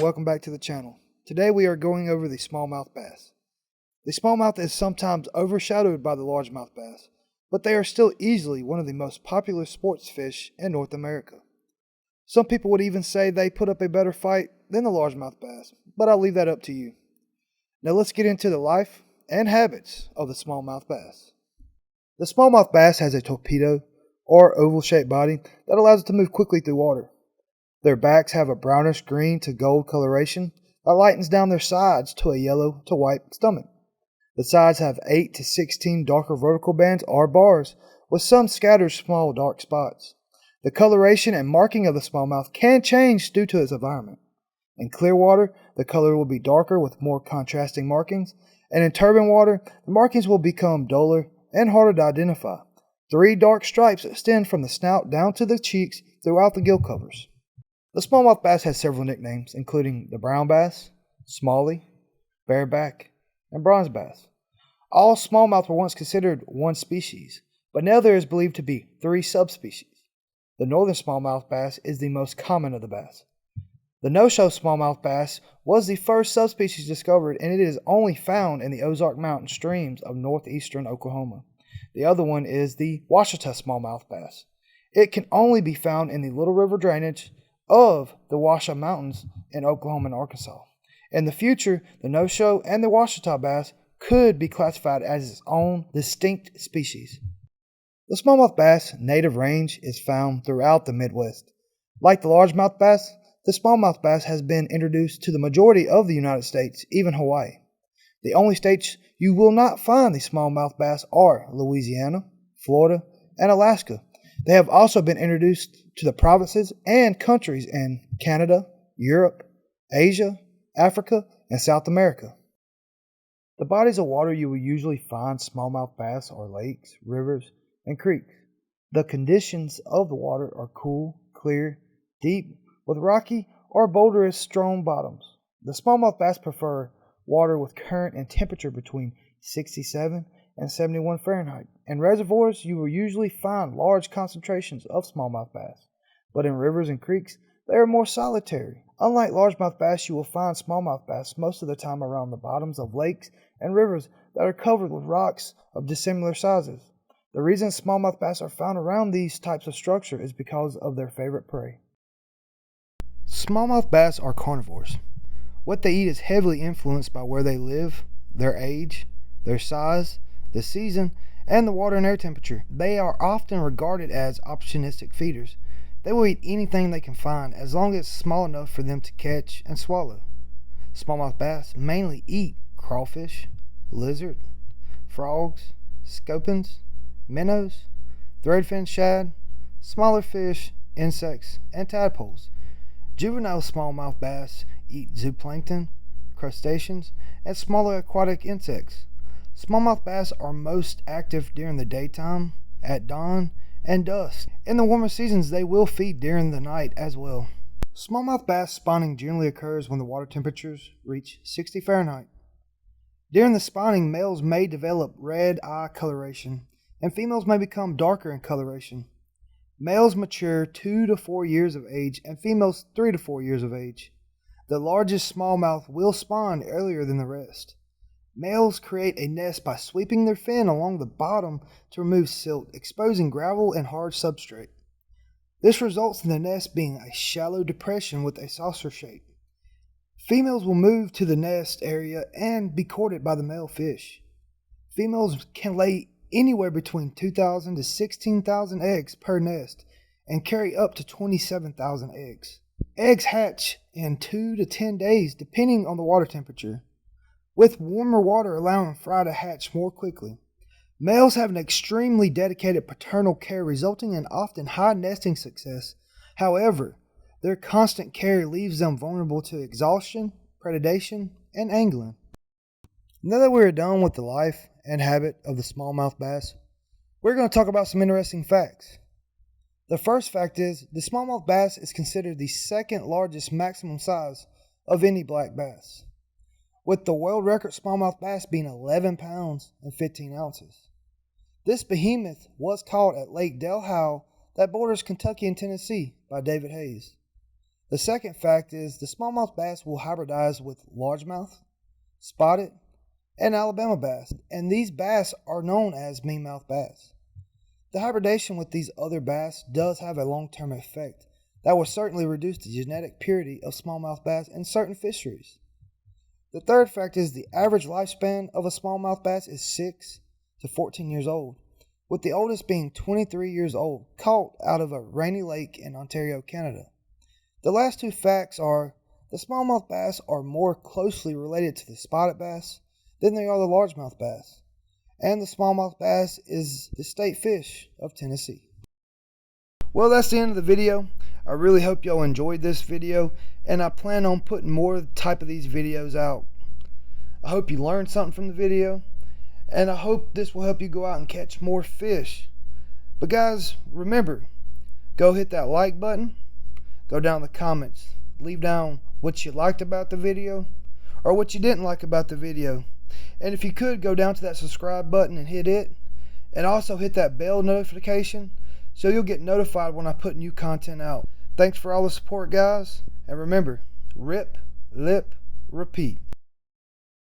welcome back to the channel. Today we are going over the smallmouth bass. The smallmouth is sometimes overshadowed by the largemouth bass, but they are still easily one of the most popular sports fish in North America. Some people would even say they put up a better fight than the largemouth bass, but I'll leave that up to you. Now let's get into the life and habits of the smallmouth bass. The smallmouth bass has a torpedo or oval-shaped body that allows it to move quickly through water. Their backs have a brownish green to gold coloration that lightens down their sides to a yellow to white stomach. The sides have 8 to 16 darker vertical bands or bars, with some scattered small dark spots. The coloration and marking of the smallmouth can change due to its environment. In clear water, the color will be darker with more contrasting markings, and in turbid water, the markings will become duller and harder to identify. 3 dark stripes extend from the snout down to the cheeks throughout the gill covers. The smallmouth bass has several nicknames, including the brown bass, smallie, bareback, and bronze bass. All smallmouth were once considered one species, but now there is believed to be 3 subspecies. The northern smallmouth bass is the most common of the bass. The no-show smallmouth bass was the first subspecies discovered, and it is only found in the Ozark Mountain streams of northeastern Oklahoma. The other one is the Ouachita smallmouth bass. It can only be found in the Little River drainage of the Ouachita Mountains in Oklahoma and Arkansas. In the future, the no-show and the Ouachita bass could be classified as its own distinct species. The smallmouth bass native range is found throughout the Midwest. Like the largemouth bass, the smallmouth bass has been introduced to the majority of the United States, even Hawaii. The only states you will not find the smallmouth bass are Louisiana, Florida, and Alaska. They have also been introduced to the provinces and countries in Canada, Europe, Asia, Africa, and South America. The bodies of water you will usually find smallmouth bass are lakes, rivers, and creeks. The conditions of the water are cool, clear, deep, with rocky or boulderous strong bottoms. The smallmouth bass prefer water with current and temperature between 67 and 71 Fahrenheit. In reservoirs, you will usually find large concentrations of smallmouth bass, but in rivers and creeks, they are more solitary. Unlike largemouth bass, you will find smallmouth bass most of the time around the bottoms of lakes and rivers that are covered with rocks of dissimilar sizes. The reason smallmouth bass are found around these types of structure is because of their favorite prey. Smallmouth bass are carnivores. What they eat is heavily influenced by where they live, their age, their size, the season, and the water and air temperature. They are often regarded as opportunistic feeders. They will eat anything they can find as long as it's small enough for them to catch and swallow. Smallmouth bass mainly eat crawfish, lizard, frogs, scorpions, minnows, threadfin shad, smaller fish, insects, and tadpoles. Juvenile smallmouth bass eat zooplankton, crustaceans, and smaller aquatic insects. Smallmouth bass are most active during the daytime, at dawn, and dusk. In the warmer seasons, they will feed during the night as well. Smallmouth bass spawning generally occurs when the water temperatures reach 60 Fahrenheit. During the spawning, males may develop red eye coloration, and females may become darker in coloration. Males mature 2 to 4 years of age, and females 3 to 4 years of age. The largest smallmouth will spawn earlier than the rest. Males create a nest by sweeping their fin along the bottom to remove silt, exposing gravel and hard substrate. This results in the nest being a shallow depression with a saucer shape. Females will move to the nest area and be courted by the male fish. Females can lay anywhere between 2,000 to 16,000 eggs per nest and carry up to 27,000 eggs. Eggs hatch in 2 to 10 days depending on the water temperature, with warmer water allowing fry to hatch more quickly. Males have an extremely dedicated paternal care resulting in often high nesting success. However, their constant care leaves them vulnerable to exhaustion, predation, and angling. Now that we're done with the life and habit of the smallmouth bass, we're going to talk about some interesting facts. The first fact is the smallmouth bass is considered the second largest maximum size of any black bass, with the world record smallmouth bass being 11 pounds and 15 ounces. This behemoth was caught at Lake Delhowe that borders Kentucky and Tennessee by David Hayes. The second fact is the smallmouth bass will hybridize with largemouth, spotted, and Alabama bass, and these bass are known as meanmouth bass. The hybridation with these other bass does have a long-term effect that will certainly reduce the genetic purity of smallmouth bass in certain fisheries. The third fact is the average lifespan of a smallmouth bass is 6 to 14 years old, with the oldest being 23 years old, caught out of a rainy lake in Ontario, Canada. The last two facts are the smallmouth bass are more closely related to the spotted bass than they are the largemouth bass, and the smallmouth bass is the state fish of Tennessee. Well, that's the end of the video. I really hope y'all enjoyed this video, and I plan on putting more type of these videos out. I hope you learned something from the video, and I hope this will help you go out and catch more fish. But guys, remember, go hit that like button, go down in the comments, leave down what you liked about the video or what you didn't like about the video. And if you could, go down to that subscribe button and hit it, and also hit that bell notification so you'll get notified when I put new content out. Thanks for all the support, guys, and remember, rip, lip, repeat.